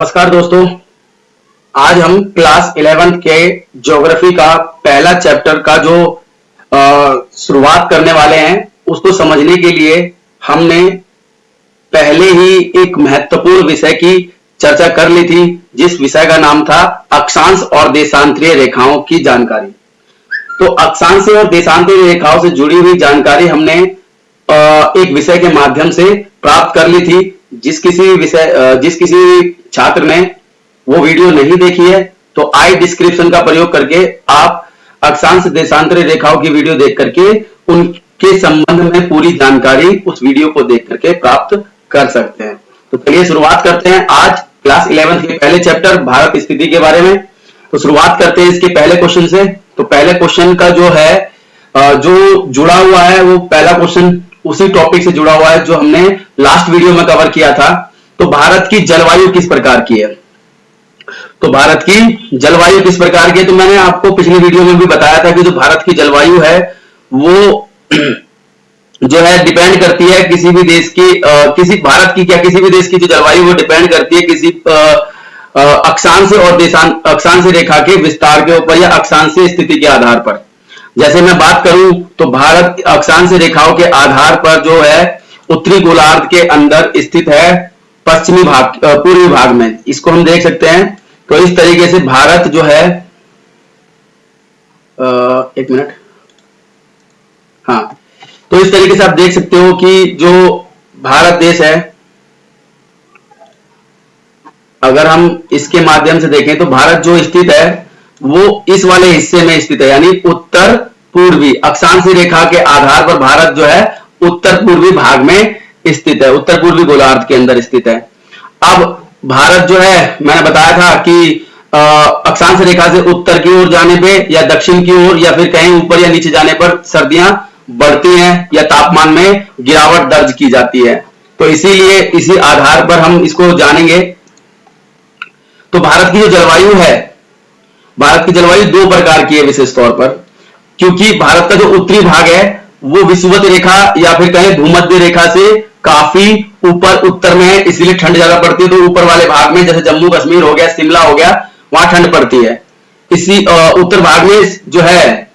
नमस्कार दोस्तों। आज हम क्लास 11th के ज्योग्राफी का पहला चैप्टर का जो शुरुआत करने वाले हैं उसको समझने के लिए हमने पहले ही एक महत्वपूर्ण विषय की चर्चा कर ली थी, जिस विषय का नाम था अक्षांश और देशांतरीय रेखाओं की जानकारी। तो अक्षांश और देशांतरीय रेखाओं से जुड़ी हुई जानकारी हमने एक विषय के माध्यम से प्राप्त कर ली थी। जिस किसी छात्र ने वो वीडियो नहीं देखी है तो आई डिस्क्रिप्शन का प्रयोग करके आप अक्षांश देशांतरीय रेखाओं की वीडियो देख करके उनके संबंध में पूरी जानकारी उस वीडियो को देख करके प्राप्त कर सकते हैं। तो चलिए शुरुआत करते हैं आज क्लास 11 के पहले चैप्टर भारत स्थिति के बारे में। तो शुरुआत करते हैं इसके पहले क्वेश्चन से। तो पहले क्वेश्चन का जो है जो जुड़ा हुआ है वो पहला क्वेश्चन उसी टॉपिक से जुड़ा हुआ है जो हमने लास्ट वीडियो में कवर किया था। तो भारत की जलवायु किस प्रकार की है? तो भारत की जलवायु किस प्रकार की है? तो मैंने आपको पिछली वीडियो में भी बताया था कि जो भारत की जलवायु है वो जो है डिपेंड करती है किसी भी देश की किसी भी देश की जो जलवायु वो डिपेंड करती है किसी अक्षांश और अक्षांश रेखा के विस्तार के ऊपर या अक्षांशीय स्थिति के आधार पर। जैसे मैं बात करूं तो भारत अक्षांश रेखाओं के आधार पर जो है उत्तरी गोलार्ध के अंदर स्थित है पश्चिमी भाग पूर्वी भाग में। इसको हम देख सकते हैं। तो इस तरीके से भारत जो है एक मिनट, हाँ, तो इस तरीके से आप देख सकते हो कि जो भारत देश है, अगर हम इसके माध्यम से देखें तो भारत जो स्थित है वो इस वाले हिस्से में स्थित है, यानी उत्तर पूर्वी अक्षांश रेखा के आधार पर भारत जो है उत्तर पूर्वी भाग में स्थित है, उत्तर पूर्वी गोलार्ध के अंदर स्थित है। अब भारत जो है मैंने बताया था कि अक्षांश रेखा से उत्तर की ओर जाने पे या दक्षिण की ओर या फिर कहीं ऊपर या नीचे जाने पर सर्दियां बढ़ती हैं या तापमान में गिरावट दर्ज की जाती है। तो इसीलिए इसी आधार पर हम इसको जानेंगे। तो भारत की जो जलवायु है, भारत की जलवायु दो प्रकार की है विशेष तौर पर, क्योंकि भारत का जो उत्तरी भाग है वो विषुवत रेखा या फिर कहें भूमध्य रेखा से काफी ऊपर उत्तर में है, इसलिए ठंड ज्यादा पड़ती है। तो ऊपर वाले भाग में जैसे जम्मू कश्मीर हो गया, शिमला हो गया, वहां ठंड पड़ती है। इसी उत्तर भाग में जो है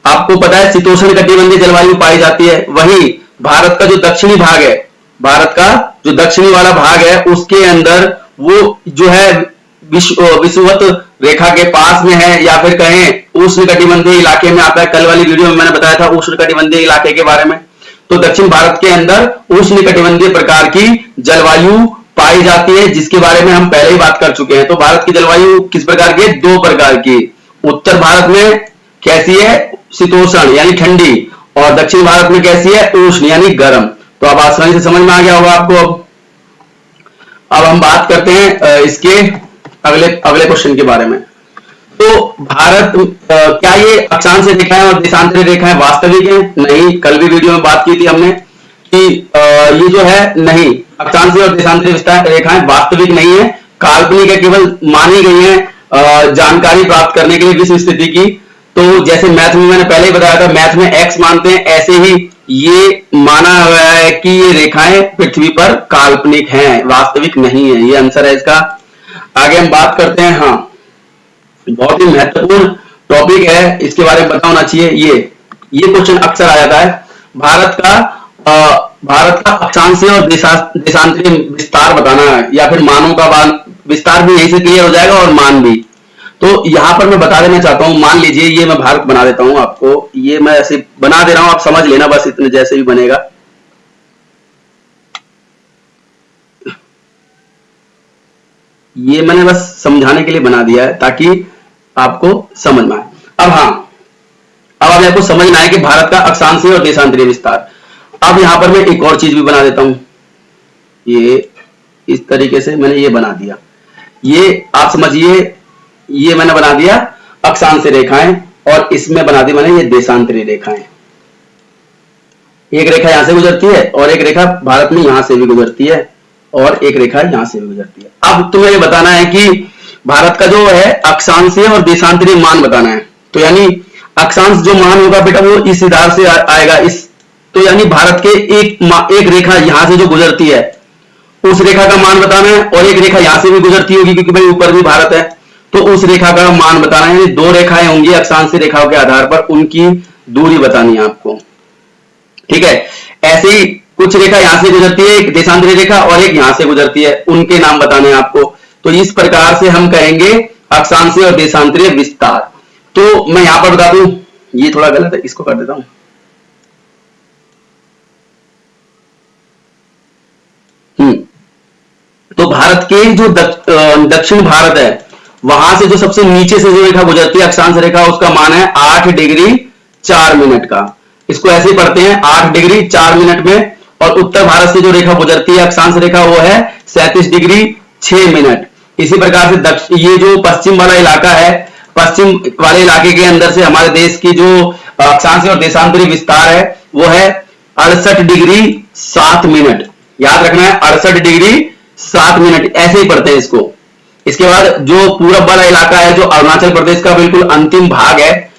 आपको पता है शीतोष्ण कटिबंधीय जलवायु पाई जाती है। वहीं भारत का जो दक्षिणी भाग है, भारत का जो दक्षिणी वाला भाग है उसके अंदर वो जो है विषुवत रेखा के पास में है या फिर कहें उष्ण कटिबंधीय इलाके में आता है। कल वाली वीडियो में मैंने बताया था उष्ण कटिबंधीय इलाके के बारे में। तो दक्षिण भारत के अंदर उष्ण कटिबंधीय प्रकार की जलवायु पाई जाती है, जिसके बारे में हम पहले ही बात कर चुके हैं। तो भारत की जलवायु किस प्रकार की है? दो प्रकार की। उत्तर भारत में कैसी है? शीतोष्ण यानी ठंडी, और दक्षिण भारत में कैसी है? उष्ण यानी गर्म। तो अब आसानी से समझ में आ गया होगा आपको। अब हम बात करते हैं इसके अगले क्वेश्चन के बारे में। तो भारत क्या ये अक्षांश रेखाएं और देशांतरीय रेखाएं वास्तविक हैं? नहीं, कल भी वीडियो में बात की थी हमने कि ये जो है नहीं, अक्षांश और देशांतरीय रेखाएं वास्तविक नहीं है, काल्पनिक है, केवल मानी गई है जानकारी प्राप्त करने के लिए विश्व स्थिति की। तो जैसे मैथ में मैंने पहले ही बताया था, मैथ में x मानते हैं, ऐसे ही ये माना गया है कि ये रेखाएं पृथ्वी पर काल्पनिक हैं, वास्तविक नहीं है। ये आंसर है इसका। आगे हम बात करते हैं। हाँ, बहुत ही महत्वपूर्ण टॉपिक है, इसके बारे में पता होना चाहिए। ये क्वेश्चन अक्सर आ जाता है। भारत का अक्षांशीय और देशांतरीय विस्तार बताना है, या फिर मानों का विस्तार भी यहीं से क्लियर हो जाएगा और मान भी। तो यहां पर मैं बता देना चाहता हूं, मान लीजिए ये मैं भारत बना देता हूं आपको, ये मैं ऐसे बना दे रहा हूं, आप समझ लेना बस, इतने जैसे भी बनेगा। ये मैंने बस समझाने के लिए बना दिया है ताकि आपको समझ में आए। अब हाँ, अब आपको समझना है कि भारत का अक्षांशीय और देशांतरीय विस्तार। अब यहां पर मैं एक और चीज भी बना देता हूं। ये इस तरीके से मैंने ये बना दिया। ये आप समझिए, ये मैंने बना दिया अक्षांशीय रेखाएं और इसमें बना दी मैंने ये देशांतरीय रेखाएं। एक रेखा यहां से गुजरती है और एक रेखा भारत में यहां से भी गुजरती है और एक रेखा यहां से भी गुजरती है। अब तुम्हें ये बताना है कि भारत का जो है अक्षांशीय और देशांतरीय मान बताना है। तो यानी अक्षांश जो मान होगा बेटा वो इस आधार से आएगा। इस तो यानी भारत के एक रेखा यहां से जो गुजरती है उस रेखा का मान बताना है, और एक रेखा यहां से भी गुजरती होगी क्योंकि भाई ऊपर भी भारत है, तो उस रेखा का मान बताना है। दो रेखाएं होंगी अक्षांश रेखाओं के आधार पर, उनकी दूरी बतानी है आपको, ठीक है। ऐसे ही कुछ रेखा यहां से गुजरती है, एक देशांतरी रेखा, और एक यहां से गुजरती है, उनके नाम बताने हैं आपको। तो इस प्रकार से हम कहेंगे अक्षांशीय और देशांतरीय विस्तार। तो मैं यहां पर बता दूं, ये थोड़ा गलत है, इसको कर देता हूं। तो भारत के जो दक्षिण भारत है, वहां से जो सबसे नीचे से जो रेखा गुजरती है अक्षांश रेखा, उसका मान है 8 डिग्री 4 मिनट का। इसको ऐसे ही पढ़ते हैं 8 डिग्री 4 मिनट में। और उत्तर भारत से जो रेखा गुजरती है अक्षांश रेखा, वो है 37 डिग्री 6 मिनट। इसी प्रकार से ये जो पश्चिम वाला इलाका है, पश्चिम वाले इलाके के अंदर से हमारे देश की जो अक्षांशीय और देशांतरी विस्तार है, वो है 68 डिग्री 7 मिनट। याद रखना है 68 डिग्री 7 मिनट, ऐसे ही पढ़ते हैं इसको। इसके बाद जो पूरब वाला इलाका है, जो अरुणाचल प्रदेश का बिल्कुल अंतिम भाग है,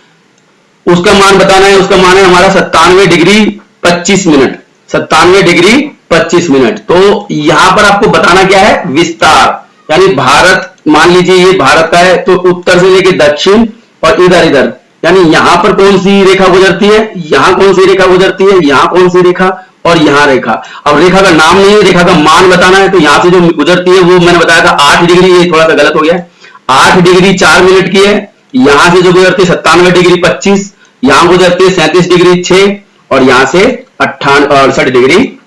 उसका मान बताना है। उसका मान है हमारा 97 डिग्री 25 मिनट, 97 डिग्री 25 मिनट। तो यहां पर आपको बताना क्या है, विस्तार। यानी भारत, मान लीजिए ये भारत का है, तो उत्तर से लेकर दक्षिण और इधर इधर, यानी यहां पर कौन सी रेखा गुजरती है, यहां कौन सी रेखा गुजरती है, यहां कौन सी रेखा, और यहां रेखा। अब रेखा का नाम नहीं है, रेखा का मान बताना है। तो यहां से जो गुजरती है वो मैंने बताया था 8 डिग्री, ये थोड़ा सा गलत हो गया, 8 डिग्री 4 मिनट की है। यहां से जो गुजरती है 97 डिग्री 25, यहां गुजरती है 37 डिग्री 6, और यहां से 68 डिग्री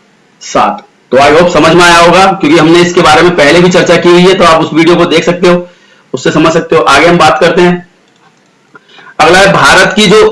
7। तो आई होप समझ में आया होगा, क्योंकि हमने इसके बारे में पहले भी चर्चा की हुई है, तो आप उस वीडियो को देख सकते हो, उससे समझ सकते हो। आगे हम बात करते हैं। अगला है भारत की जो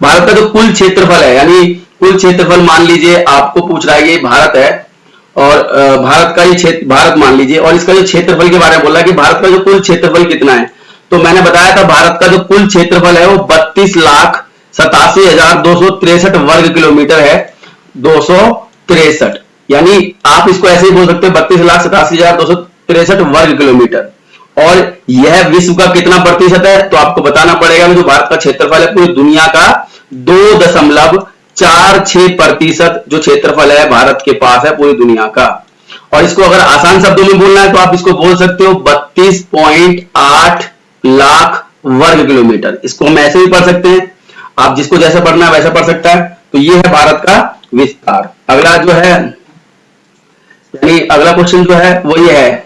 भारत का जो कुल क्षेत्रफल है, यानी कुल क्षेत्रफल मान लीजिए आपको पूछ रहा है, ये भारत है, और भारत का ये क्षेत्र, भारत मान लीजिए, और इसका जो क्षेत्रफल के बारे में बोल रहा है कि भारत का जो कुल क्षेत्रफल कितना है। तो मैंने बताया था भारत का जो कुल क्षेत्रफल है वो 32,87,263 वर्ग किलोमीटर है, 263। यानी आप इसको ऐसे ही बोल सकते हो 32,87,263 वर्ग किलोमीटर। और यह विश्व का कितना प्रतिशत है, तो आपको बताना पड़ेगा जो भारत का क्षेत्रफल है पूरी दुनिया का 2.46% जो क्षेत्रफल है भारत के पास है पूरी दुनिया का। और इसको अगर आसान शब्दों में बोलना है तो आप इसको बोल सकते हो 32.8 लाख वर्ग किलोमीटर। इसको हम ऐसे भी पढ़ सकते हैं, आप जिसको जैसा पढ़ना है वैसा पढ़ सकता है। तो ये है भारत का विस्तार। अगला जो है, यानी अगला क्वेश्चन जो है वो ये है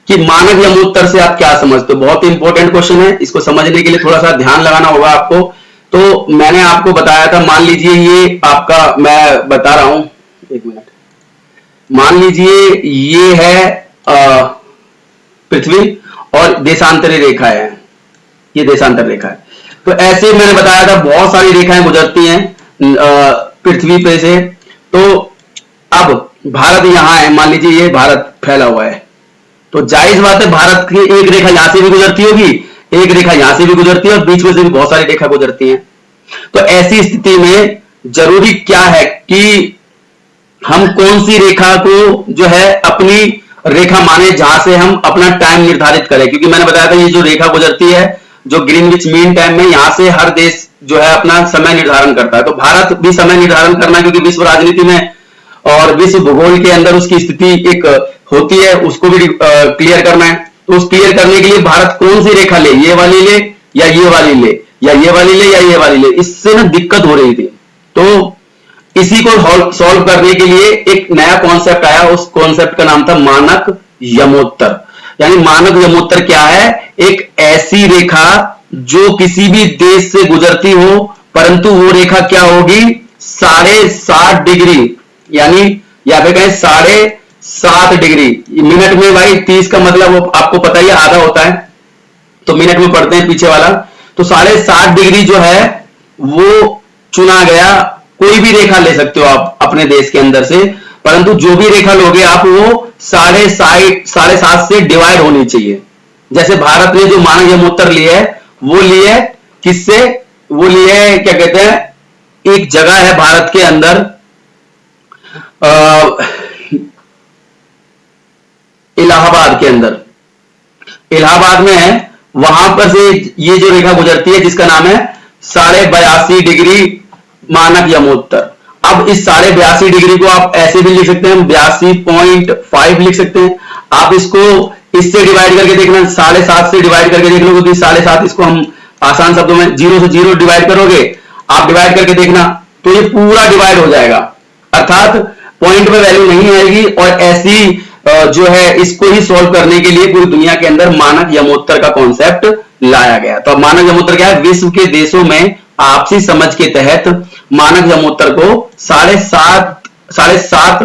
कि मानक यमोत्तर से आप क्या समझते हो। बहुत ही इंपॉर्टेंट क्वेश्चन है, इसको समझने के लिए थोड़ा सा ध्यान लगाना होगा आपको। तो मैंने आपको बताया था, मान लीजिए ये आपका, मैं बता रहा हूं, एक मिनट, मान लीजिए ये है पृथ्वी और देशांतरी रेखा है, ये देशांतर रेखा है। तो ऐसे मैंने बताया था बहुत सारी रेखाएं गुजरती हैं पृथ्वी पे से। तो अब भारत यहां है, मान लीजिए ये भारत फैला हुआ है, तो जायज बात है भारत की एक रेखा यहां से भी गुजरती होगी, एक रेखा यहां से भी गुजरती है, और बीच में से भी बहुत सारी रेखा गुजरती हैं। तो ऐसी स्थिति में जरूरी क्या है कि हम कौन सी रेखा को जो है अपनी रेखा माने, जहां से हम अपना टाइम निर्धारित करें। क्योंकि मैंने बताया था ये जो रेखा गुजरती है, जो ग्रीनविच मीन टाइम में, यहां से हर देश जो है अपना समय निर्धारण करता है। तो भारत भी समय निर्धारण करना है, क्योंकि विश्व राजनीति में और विश्व भूगोल के अंदर उसकी स्थिति एक होती है, उसको भी क्लियर करना है। तो उस क्लियर करने के लिए भारत कौन सी रेखा ले, ये वाली ले या ये वाली ले, या ये वाली ले या ये वाली ले, इससे ना दिक्कत हो रही थी। तो इसी को सॉल्व करने के लिए एक नया कॉन्सेप्ट आया, उस कॉन्सेप्ट का नाम था मानक यमोत्तर। यानी मानक यमोत्तर क्या है, एक ऐसी रेखा जो किसी भी देश से गुजरती हो, परंतु वो रेखा क्या होगी, 7.5 डिग्री, यानी या फिर कहें 7.5 डिग्री। मिनट में भाई 30 का मतलब आपको पता ही आधा होता है, तो मिनट में पढ़ते हैं पीछे वाला। तो 7.5 डिग्री जो है वो चुना गया। कोई भी रेखा ले सकते हो आप अपने देश के अंदर से, परंतु जो भी रेखा लोगे आप वो 7.5 से डिवाइड होनी चाहिए। जैसे भारत ने जो मानक यमोत्तर लिए है, वो लिए किससे, वो लिए क्या कहते हैं, एक जगह है भारत के अंदर इलाहाबाद के अंदर, इलाहाबाद में है, वहां पर से ये जो रेखा गुजरती है जिसका नाम है 82.5 डिग्री मानक यमोत्तर। अब इस 82.5 डिग्री को आप ऐसे भी लिख सकते हैं, 82.5 लिख सकते हैं। आप इसको इससे डिवाइड करके देखना, 7.5 से डिवाइड करके देख लोगे, 7.5 इसको हम आसान शब्दों में 0 से 0 डिवाइड करोगे, आप डिवाइड करके देखना तो ये पूरा डिवाइड हो जाएगा, अर्थात पॉइंट में वैल्यू नहीं आएगी। और ऐसी जो है इसको ही सॉल्व करने के लिए पूरी दुनिया के अंदर मानक यमोत्तर का कॉन्सेप्ट लाया गया। तो अब मानक यमोत्तर क्या है? विश्व के देशों में आपसी समझ के तहत मानक यमोत्तर को 7.5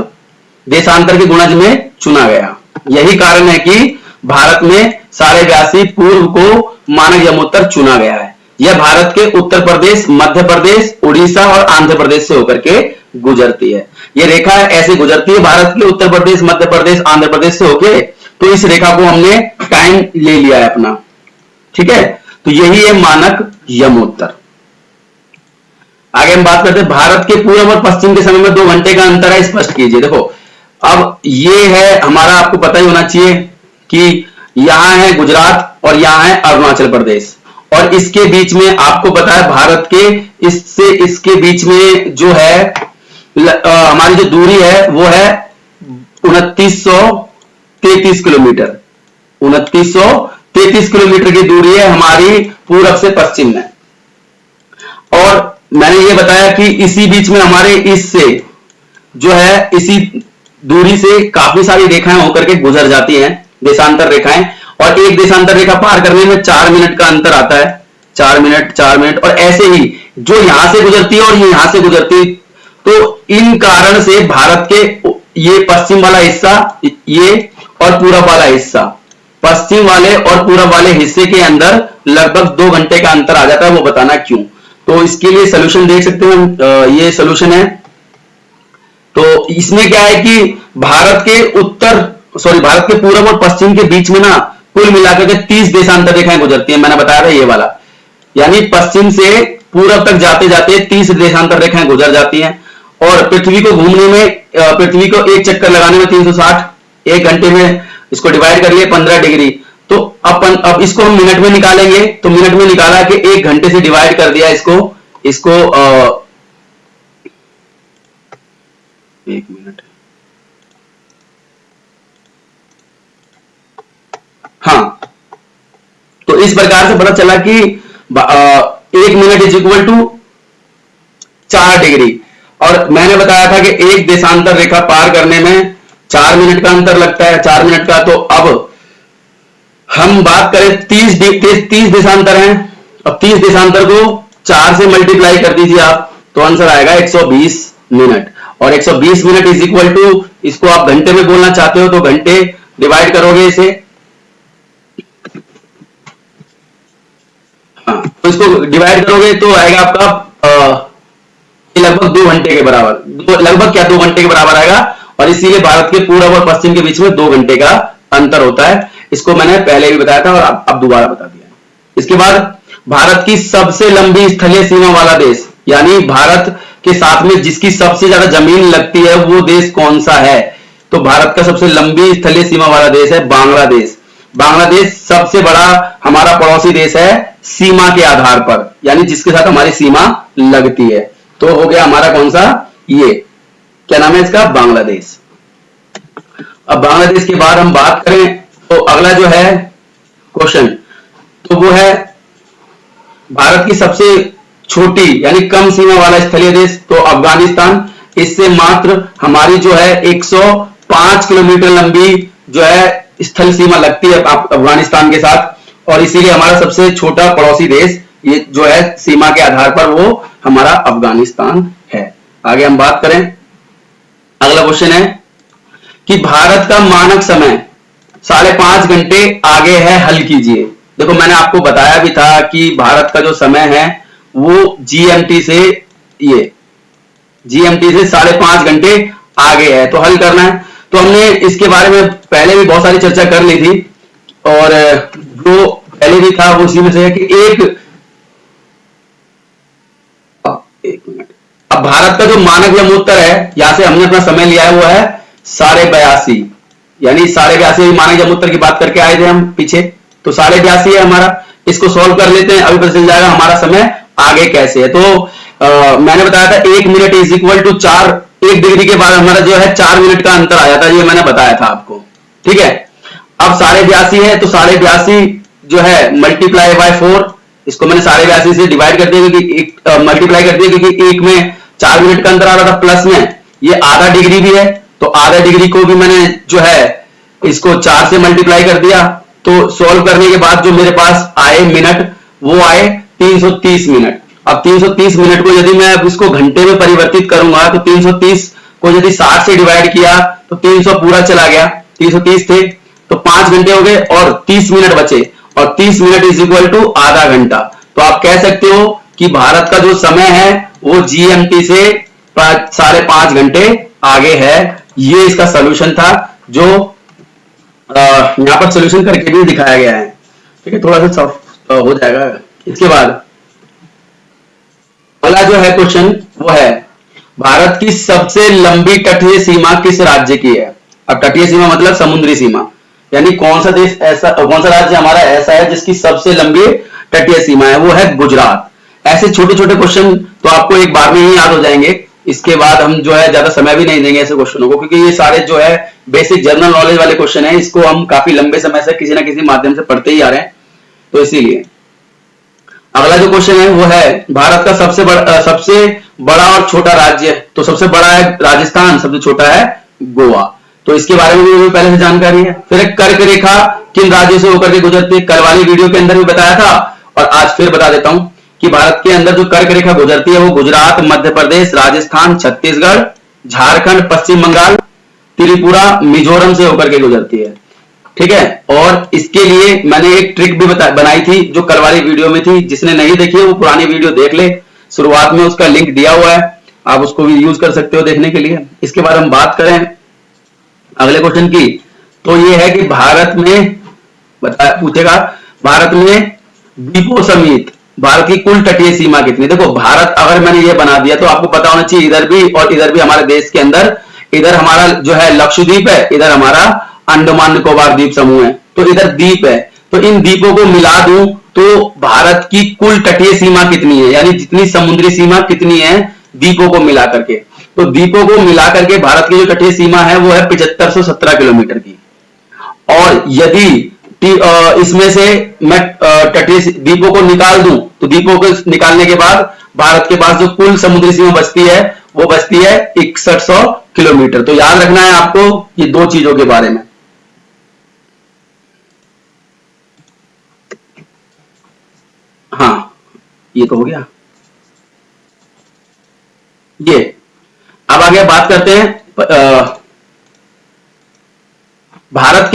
देशांतर के गुणज में चुना गया। यही कारण है कि भारत में 82.5 पूर्व को मानक यमोत्तर चुना गया है। यह भारत के उत्तर प्रदेश, मध्य प्रदेश, उड़ीसा और आंध्र प्रदेश से होकर के गुजरती है। यह रेखा ऐसे गुजरती है भारत के उत्तर प्रदेश, मध्य प्रदेश, आंध्र प्रदेश से होके, तो इस रेखा को हमने टाइम ले लिया है अपना, ठीक है। तो यही है मानक यमोत्तर। आगे हम बात करते हैं भारत के पूर्व और पश्चिम के समय में 2 घंटे का अंतर है, स्पष्ट कीजिए। देखो अब ये है हमारा, आपको पता ही होना चाहिए कि यहां है गुजरात और यहां है अरुणाचल प्रदेश, और इसके बीच में आपको पता है भारत के इससे इसके बीच में जो है हमारी जो दूरी है वो है 2933 किलोमीटर। 2933 किलोमीटर की दूरी है हमारी पूर्व से पश्चिम में। और मैंने ये बताया कि इसी बीच में हमारे इससे जो है इसी दूरी से काफी सारी रेखाएं होकर के गुजर जाती हैं, देशांतर रेखाएं, और एक देशांतर रेखा पार करने में 4 मिनट का अंतर आता है। 4 मिनट, और ऐसे ही जो यहां से गुजरती है और ये यहां से गुजरती है, तो इन कारण से भारत के ये पश्चिम वाला हिस्सा ये और पूरब वाला हिस्सा, पश्चिम वाले और पूरब वाले हिस्से के अंदर लगभग 2 घंटे का अंतर आ जाता है। वो बताना क्यों, तो इसके लिए सोल्यूशन देख सकते हैं हम। ये सोल्यूशन है। तो इसमें क्या है कि भारत के पूरब और पश्चिम के बीच में ना कुल मिलाकर के 30 देशांतर रेखाएं गुजरती हैं। मैंने बताया था ये वाला, यानी पश्चिम से पूरब तक जाते जाते 30 देशांतर रेखाएं गुजर जाती हैं। और पृथ्वी को घूमने में, पृथ्वी को एक चक्कर लगाने में 360, 1 घंटे में इसको डिवाइड कर लिए 15 डिग्री। तो अब इसको हम मिनट में निकालेंगे, तो मिनट में निकाला कि 1 घंटे से डिवाइड कर दिया इसको 1 मिनट, हाँ, तो इस प्रकार से पता चला कि 1 minute is equal to 4 degree. और मैंने बताया था कि एक देशांतर रेखा पार करने में 4 मिनट का अंतर लगता है, 4 मिनट का। तो अब हम बात करें 30 देशांतर हैं। अब 30 देशांतर को 4 से मल्टीप्लाई कर दीजिए आप, तो आंसर आएगा 120 मिनट। और 120 मिनट इज इक्वल टू, इसको आप घंटे में बोलना चाहते हो तो घंटे डिवाइड करोगे इसे, हाँ, तो इसको डिवाइड करोगे तो आएगा आपका लगभग 2 घंटे के बराबर, लगभग क्या 2 घंटे के बराबर आएगा। और इसीलिए भारत के पूर्व और पश्चिम के बीच में 2 घंटे का अंतर होता है। इसको मैंने पहले भी बताया था और अब दोबारा बता दिया। इसके बाद भारत की सबसे लंबी स्थलीय सीमा वाला देश, यानी भारत के साथ में जिसकी सबसे ज्यादा जमीन लगती है वो देश कौन सा है? तो भारत का सबसे लंबी स्थलीय सीमा वाला देश है बांग्लादेश। बांग्लादेश सबसे बड़ा हमारा पड़ोसी देश है सीमा के आधार पर, यानी जिसके साथ हमारी सीमा लगती है। तो हो गया हमारा कौन सा, ये क्या नाम है इसका, बांग्लादेश। अब बांग्लादेश के बाद हम बात करें तो अगला जो है क्वेश्चन, तो वो है भारत की सबसे छोटी यानी कम सीमा वाला स्थलीय देश, तो अफगानिस्तान। इससे मात्र हमारी जो है 105 किलोमीटर लंबी जो है स्थल सीमा लगती है अफगानिस्तान के साथ, और इसीलिए हमारा सबसे छोटा पड़ोसी देश ये जो है सीमा के आधार पर वो हमारा अफगानिस्तान है। आगे हम बात करें, अगला क्वेश्चन है कि भारत का मानक समय 5.5 घंटे आगे है, हल कीजिए। देखो मैंने आपको बताया भी था कि भारत का जो समय है वो जीएमटी से 5.5 घंटे आगे है, तो हल करना है। तो हमने इसके बारे में पहले भी बहुत सारी चर्चा कर ली थी, और जो पहले भी था वो उसी में से है कि एक मिनट, अब भारत का जो मानक यमोत्तर है, यहां से हमने अपना समय लिया है वो है 82.5, यानी 82.5 मानक यमोत्तर की बात करके आए थे हम पीछे, तो 82.5 है हमारा। इसको सॉल्व कर लेते हैं, अभी पता चल जाएगा हमारा समय आगे कैसे है। तो मैंने बताया था 1 minute is equal to 1 degree के बाद हमारा जो है 4 मिनट का अंतर आ जाता है, ये मैंने बताया था आपको। ठीक है, अब 82.5 है तो 82.5 जो है मल्टीप्लाई बाय 4, इसको मैंने 82.5 से डिवाइड कर दिया क्योंकि मल्टीप्लाई कर दिया क्योंकि एक में 4 मिनट का अंतर आ रहा था, प्लस में ये आधा डिग्री भी है तो आधा डिग्री को भी मैंने जो है इसको 4 से मल्टीप्लाई कर दिया। तो सॉल्व करने के बाद जो मेरे पास आए मिनट वो आए 330 मिनट। अब 330 मिनट को यदि मैं अब इसको घंटे में परिवर्तित करूंगा तो 330 को यदि 60 से डिवाइड किया तो 300 पूरा चला गया, 330 थे तो 5 घंटे हो गए और 30 मिनट बचे और 30 मिनट इज इक्वल टू आधा घंटा। तो आप कह सकते हो कि भारत का जो समय है वो जीएमटी से 5.5 घंटे आगे है। ये इसका सॉल्यूशन था जो यहां पर सॉल्यूशन करके भी दिखाया गया है। ठीक है, थोड़ा सा सॉफ्ट हो जाएगा। इसके बाद अगला जो है क्वेश्चन वो है भारत की सबसे लंबी तटीय सीमा किस राज्य की है। अब तटीय सीमा मतलब समुद्री सीमा, यानी कौन सा देश ऐसा, कौन सा राज्य हमारा ऐसा है जिसकी सबसे लंबी तटीय सीमा है, वो है गुजरात। ऐसे छोटे छोटे क्वेश्चन तो आपको एक बार में ही याद हो जाएंगे। इसके बाद हम जो है ज्यादा समय भी नहीं देंगे ऐसे क्वेश्चनों को, क्योंकि ये सारे जो है बेसिक जनरल नॉलेज वाले क्वेश्चन है, इसको हम काफी लंबे समय से किसी ना किसी माध्यम से पढ़ते ही आ रहे हैं। तो इसीलिए अगला जो क्वेश्चन है वो है भारत का सबसे बड़ा और छोटा राज्य। तो सबसे बड़ा है राजस्थान, सबसे छोटा है गोवा। तो इसके बारे में भी पहले से जानकारी है। फिर कर्क रेखा किन राज्यों से होकर के गुजरती है, कल वाली वीडियो के अंदर भी बताया था और आज फिर बता देता हूं कि भारत के अंदर जो कर्क रेखा गुजरती है वो गुजरात, मध्य प्रदेश, राजस्थान, छत्तीसगढ़, झारखंड, पश्चिम बंगाल, त्रिपुरा, मिजोरम से होकर के गुजरती है। ठीक है, और इसके लिए मैंने एक ट्रिक भी बनाई थी जो कल वाली वीडियो में थी। जिसने नहीं देखी है वो पुरानी वीडियो देख ले, शुरुआत में उसका लिंक दिया हुआ है, आप उसको भी यूज कर सकते हो देखने के लिए। इसके बाद हम बात करें अगले क्वेश्चन की, तो ये है कि भारत में पूछेगा भारत में द्वीपों समेत भारत की कुल तटीय सीमा कितनी। देखो भारत अगर मैंने ये बना दिया तो आपको पता होना चाहिए इधर भी और इधर भी हमारे देश के अंदर, इधर हमारा जो है लक्षद्वीप है, इधर हमारा अंडमान निकोबार द्वीप समूह है, तो इधर द्वीप है। तो इन द्वीपों को मिला दूं तो भारत की कुल तटीय सीमा कितनी है, यानी जितनी समुद्री सीमा कितनी है द्वीपों को मिला करके। तो द्वीपों को मिला करके भारत की जो तटीय सीमा है वो है 7517 किलोमीटर की। और यदि इसमें से मैं तटीय द्वीपों को निकाल दूं तो द्वीपों को निकालने के बाद भारत के पास जो कुल समुद्री सीमा बचती है वो बचती है 6100 किलोमीटर। तो याद रखना है आपको ये दो चीजों के बारे में। हाँ, ये तो हो गया। ये अब आगे बात करते हैं भारत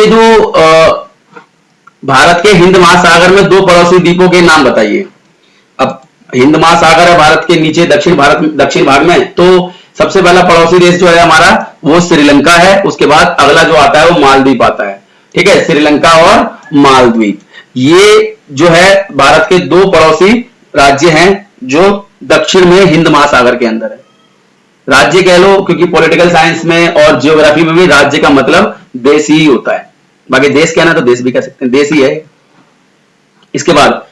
के हिंद महासागर में दो पड़ोसी द्वीपों के नाम बताइए। अब हिंद महासागर है भारत के नीचे दक्षिण भाग में, तो सबसे पहला पड़ोसी देश जो है हमारा वो श्रीलंका है। उसके बाद अगला जो आता है वो मालदीव आता है। ठीक है, श्रीलंका और मालदीव ये जो है भारत के दो पड़ोसी राज्य हैं जो दक्षिण में हिंद महासागर के अंदर है। राज्य कह लो, क्योंकि पॉलिटिकल साइंस में और जियोग्राफी में भी राज्य का मतलब देश ही होता है। बाकी देश कहना तो देश भी कह सकते हैं, देश ही है। इसके बाद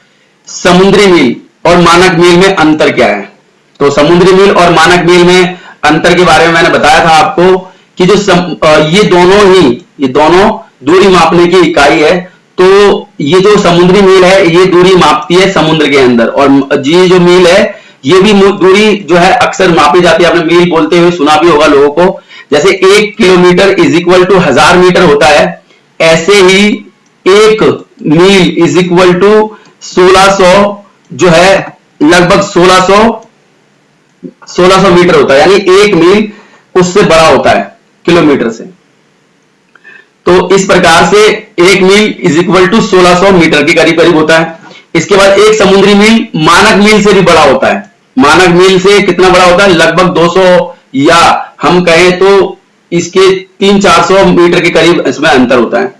समुद्री मील और मानक मील में अंतर क्या है। तो समुद्री मील और मानक मील में अंतर के बारे में मैंने बताया था आपको कि जो ये दोनों दूरी मापने की इकाई है। तो ये जो समुद्री मील है ये दूरी मापती है समुद्र के अंदर, और ये जो मील है ये भी दूरी जो है अक्सर मापी जाती है। आपने मील बोलते हुए सुना भी होगा लोगों को, जैसे 1 kilometre is equal to 1000 metre होता है, ऐसे ही 1 मील इज इक्वल टू 1600 जो है लगभग 1600 मीटर होता है, यानी 1 मील उससे बड़ा होता है किलोमीटर से। तो इस प्रकार से 1 mile is equal to 1600 metre के करीब करीब होता है। इसके बाद एक समुद्री मील मानक मील से भी बड़ा होता है। मानक मील से कितना बड़ा होता है, लगभग 200 या हम कहें तो इसके 300-400 मीटर के करीब इसमें अंतर होता है।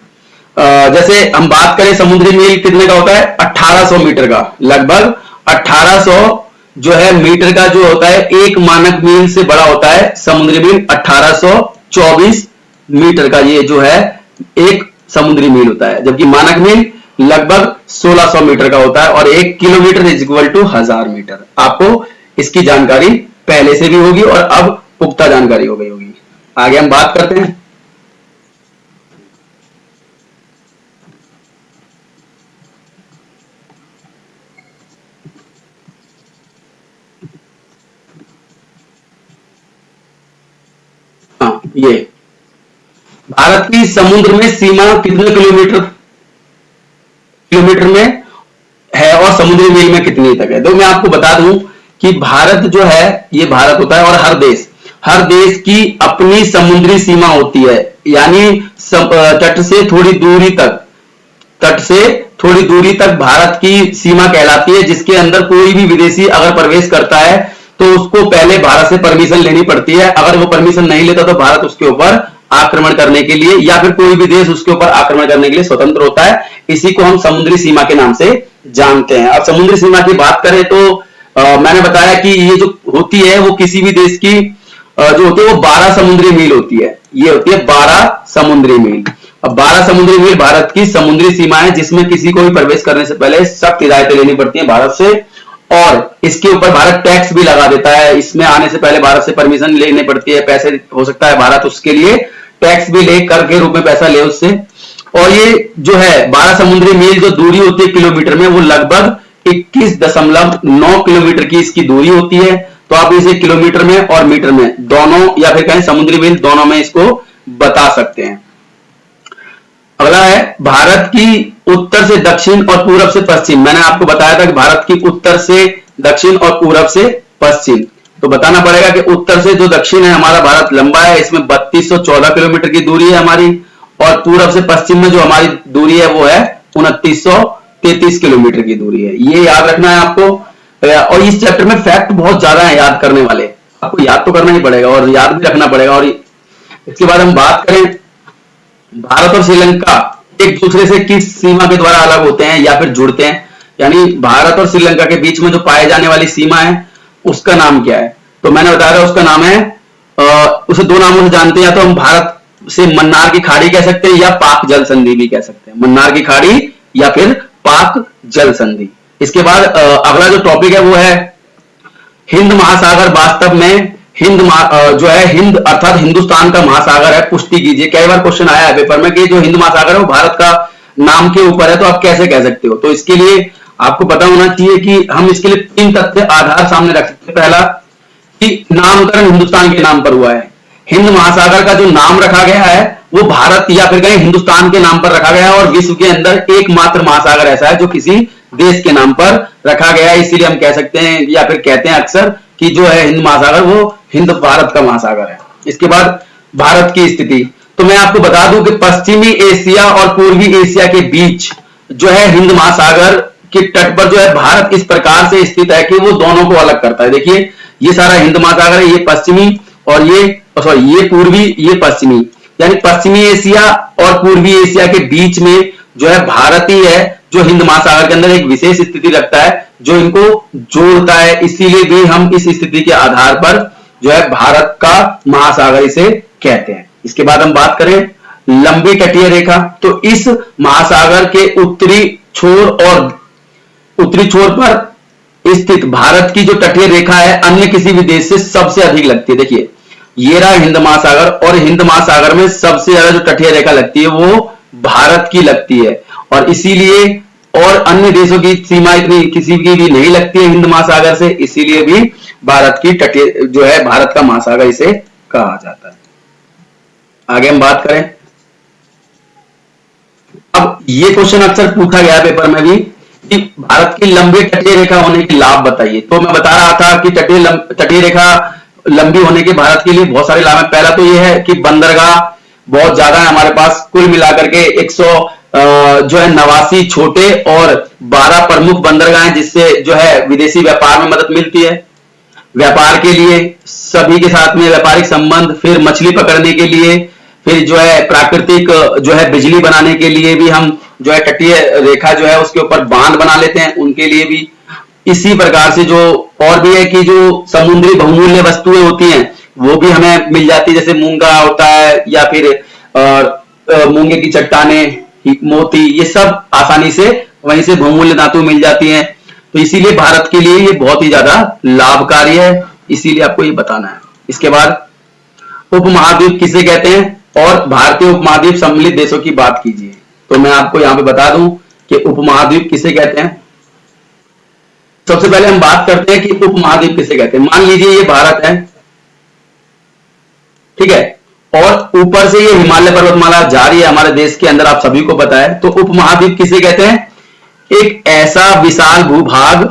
जैसे हम बात करें समुद्री मील कितने का होता है, 1800 मीटर का, लगभग 1800 जो है मीटर का जो होता है एक मानक मील से बड़ा होता है समुद्री मील। 1824 मीटर का ये जो है एक समुद्री मील होता है, जबकि मानक मील लगभग 1600 मीटर का होता है। और 1 kilometre is equal to 1000 metre. आपको इसकी जानकारी पहले से भी होगी और अब पुख्ता जानकारी हो गई होगी। आगे हम बात करते हैं। हाँ, ये भारत की समुद्र में सीमा कितने किलोमीटर किलोमीटर में है और समुद्री मील में कितनी तक है। तो मैं आपको बता दूं कि भारत जो है ये भारत होता है और हर देश की अपनी समुद्री सीमा होती है, यानी तट से थोड़ी दूरी तक भारत की सीमा कहलाती है, जिसके अंदर कोई भी विदेशी अगर प्रवेश करता है तो उसको पहले भारत से परमिशन लेनी पड़ती है। अगर वो परमिशन नहीं लेता तो भारत उसके ऊपर आक्रमण करने के लिए या फिर कोई भी देश उसके ऊपर आक्रमण करने के लिए स्वतंत्र होता है। इसी को हम समुद्री सीमा के नाम से जानते हैं। अब समुद्री सीमा की बात करें तो मैंने बताया कि ये जो होती है वो किसी भी देश की जो होती है वो 12 समुद्री मील होती है। ये होती है 12 समुद्री मील। अब 12 समुद्री मील भारत की समुद्री सीमा है, जिसमें किसी को भी प्रवेश करने से पहले सख्त हिदायतें लेनी पड़ती हैं भारत से, और इसके ऊपर भारत टैक्स भी लगा देता है। इसमें आने से पहले भारत से परमिशन लेनी पड़ती है, पैसे हो सकता है भारत उसके लिए टैक्स भी ले, कर के रूप में पैसा ले उससे। और ये जो है 12 समुद्री मील जो दूरी होती है किलोमीटर में, वो लगभग 21.9 किलोमीटर की इसकी दूरी होती है। तो आप इसे किलोमीटर में और मीटर में दोनों या फिर कहें समुद्री मील दोनों में इसको बता सकते हैं। अगला है भारत की उत्तर से दक्षिण और पूरब से पश्चिम। मैंने आपको बताया था कि भारत की उत्तर से दक्षिण और पूरब से पश्चिम, तो बताना पड़ेगा कि उत्तर से जो दक्षिण है हमारा भारत लंबा है, इसमें 3214 किलोमीटर की दूरी है हमारी, और पूरब से पश्चिम में जो हमारी दूरी है वो है 2933 किलोमीटर की दूरी है। ये याद रखना है आपको। और इस चैप्टर में फैक्ट बहुत ज्यादा है याद करने वाले, आपको याद तो करना ही पड़ेगा और याद भी रखना पड़ेगा। और इसके बाद हम बात करें, भारत और श्रीलंका एक दूसरे से किस सीमा के द्वारा अलग होते हैं या फिर जुड़ते हैं, यानी भारत और श्रीलंका के बीच में जो पाए जाने वाली सीमा है उसका नाम क्या है। तो मैंने बताया था उसका नाम है, उसे दो नामों से जानते हैं, या तो हम भारत से मन्नार की खाड़ी कह सकते हैं या पाक जल संधि भी कह सकते हैं। मन्नार की खाड़ी या फिर पाक जल संधि। इसके बाद अगला जो टॉपिक है वो है हिंद महासागर। वास्तव में जो है हिंद अर्थात हिंदुस्तान का महासागर है। पुष्टि कीजिए, कई बार क्वेश्चन आया है पेपर में कि जो हिंद महासागर है वो भारत का नाम के ऊपर है, तो आप कैसे कह सकते हो। तो इसके लिए आपको पता होना चाहिए कि हम इसके लिए 3 तथ्य आधार सामने रख सकते हैं। पहला कि नामकरण हिंदुस्तान के नाम पर हुआ है। हिंद महासागर का जो नाम रखा गया है वो भारत या फिर कहीं हिंदुस्तान के नाम पर रखा गया है, और विश्व के अंदर एकमात्र महासागर ऐसा है जो किसी देश के नाम पर रखा गया है। इसीलिए हम कह सकते हैं या फिर कहते हैं अक्सर कि जो है हिंद महासागर वो हिंद भारत का महासागर है। इसके बाद भारत की स्थिति, तो मैं आपको बता दूं कि पश्चिमी एशिया और पूर्वी एशिया के बीच जो है हिंद महासागर के तट पर जो है भारत इस प्रकार से स्थित है कि वो दोनों को अलग करता है। देखिए ये सारा हिंद महासागर है, ये पश्चिमी और ये पूर्वी, ये पश्चिमी, यानी पश्चिमी एशिया और पूर्वी एशिया के बीच में जो है भारत ही है जो हिंद महासागर के अंदर एक विशेष स्थिति रखता है जो इनको जोड़ता है। इसीलिए भी हम इस स्थिति के आधार पर जो है भारत का महासागर इसे कहते हैं। इसके बाद हम बात करें लंबी तटीय रेखा, तो इस महासागर के उत्तरी छोर पर स्थित भारत की जो तटीय रेखा है अन्य किसी भी देश से सबसे अधिक लगती है। देखिए ये रहा हिंद महासागर, और हिंद महासागर में सबसे ज्यादा जो तटीय रेखा लगती है वो भारत की लगती है, और इसीलिए और अन्य देशों की सीमा इतनी किसी की भी नहीं लगती है हिंद महासागर से, इसीलिए भी भारत की तटीय जो है भारत का महासागर इसे कहा जाता है। आगे हम बात करें, अब ये क्वेश्चन अक्सर पूछा गया पेपर में भी कि भारत की लंबी तटीय रेखा होने के लाभ बताइए। तो मैं बता रहा था कि तटीय रेखा लंबी होने के भारत के लिए बहुत सारे लाभ हैं। पहला तो यह है कि बंदरगाह बहुत ज्यादा है हमारे पास, कुल मिलाकर के 189 छोटे और 12 प्रमुख बंदरगाह हैं, जिससे जो है विदेशी व्यापार में मदद मिलती है। व्यापार के लिए सभी के साथ में व्यापारिक संबंध, फिर मछली पकड़ने के लिए, फिर जो है प्राकृतिक जो है बिजली बनाने के लिए भी हम जो है तटीय रेखा जो है उसके ऊपर बांध बना लेते हैं, उनके लिए भी। इसी प्रकार से जो और भी है कि जो समुद्री बहुमूल्य वस्तुएं होती हैं वो भी हमें मिल जाती है, जैसे मूंगा होता है या फिर मूंगे की चट्टाने, मोती, ये सब आसानी से वहीं से बहुमूल्य धातु मिल जाती हैं। तो इसीलिए भारत के लिए ये बहुत ही ज्यादा लाभकारी है, इसीलिए आपको ये बताना है। इसके बाद उपमहाद्वीप किसे कहते हैं और भारतीय उपमहाद्वीप सम्मिलित देशों की बात कीजिए। तो मैं आपको यहां पे बता दूं कि उपमहाद्वीप किसे कहते हैं। सबसे पहले हम बात करते हैं कि उपमहाद्वीप किसे कहते हैं। मान लीजिए ये भारत है, ठीक है, और ऊपर से ये हिमालय पर्वतमाला जा रही है हमारे देश के अंदर, आप सभी को पता है। तो उपमहाद्वीप किसे कहते हैं? एक ऐसा विशाल भूभाग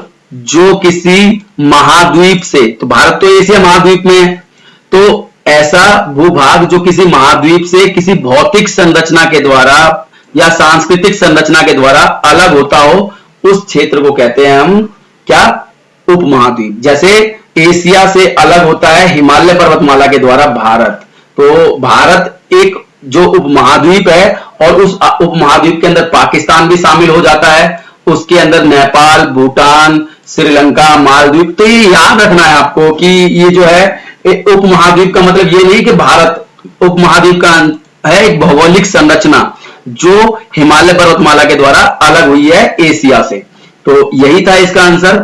जो किसी महाद्वीप से, तो भारत तो एशिया महाद्वीप में है, तो ऐसा भूभाग जो किसी महाद्वीप से किसी भौतिक संरचना के द्वारा या सांस्कृतिक संरचना के द्वारा अलग होता हो, उस क्षेत्र को कहते हैं हम क्या? उपमहाद्वीप। जैसे एशिया से अलग होता है हिमालय पर्वतमाला के द्वारा भारत, तो भारत एक जो उपमहाद्वीप है और उस उपमहाद्वीप के अंदर पाकिस्तान भी शामिल हो जाता है, उसके अंदर नेपाल, भूटान, श्रीलंका, मालदीव। तो ये याद रखना है आपको कि ये जो है उपमहाद्वीप का मतलब ये नहीं कि भारत उपमहाद्वीप का है एक भौगोलिक संरचना जो हिमालय पर्वतमाला के द्वारा अलग हुई है एशिया से। तो यही था इसका आंसर।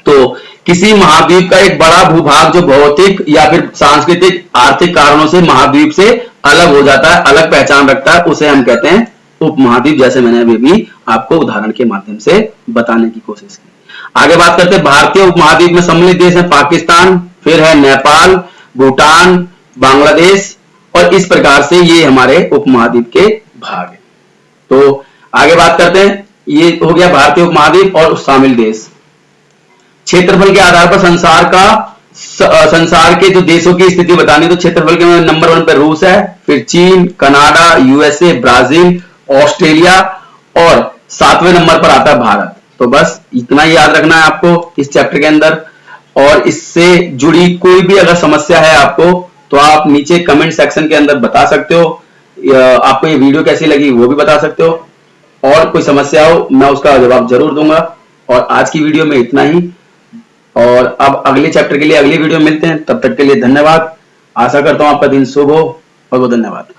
तो किसी महाद्वीप का एक बड़ा भूभाग जो भौतिक या फिर सांस्कृतिक आर्थिक कारणों से महाद्वीप से अलग हो जाता है, अलग पहचान रखता है, उसे हम कहते हैं उपमहाद्वीप, जैसे मैंने अभी भी आपको उदाहरण के माध्यम से बताने की कोशिश की। आगे बात करते हैं भारतीय उपमहाद्वीप में सम्मिलित देश है पाकिस्तान, फिर है नेपाल, भूटान, बांग्लादेश, और इस प्रकार से ये हमारे उपमहाद्वीप के भाग है। तो आगे बात करते हैं, ये हो गया भारतीय उपमहाद्वीप और शामिल देश। क्षेत्रफल के आधार पर संसार के जो देशों की स्थिति बतानी, तो क्षेत्रफल के नंबर 1 पे रूस है, फिर चीन, कनाडा, यूएसए, ब्राजील, ऑस्ट्रेलिया, और 7वें नंबर पर आता है भारत। तो बस इतना ही याद रखना है आपको इस चैप्टर के अंदर। और इससे जुड़ी कोई भी अगर समस्या है आपको, तो आप नीचे कमेंट सेक्शन के अंदर बता सकते हो। आपको ये वीडियो कैसी लगी वो भी बता सकते हो, और कोई समस्या हो मैं उसका जवाब जरूर दूंगा। और आज की वीडियो में इतना ही, और अब अगले चैप्टर के लिए अगली वीडियो मिलते हैं। तब तक के लिए धन्यवाद। आशा करता हूं आपका दिन शुभ हो। बहुत बहुत धन्यवाद।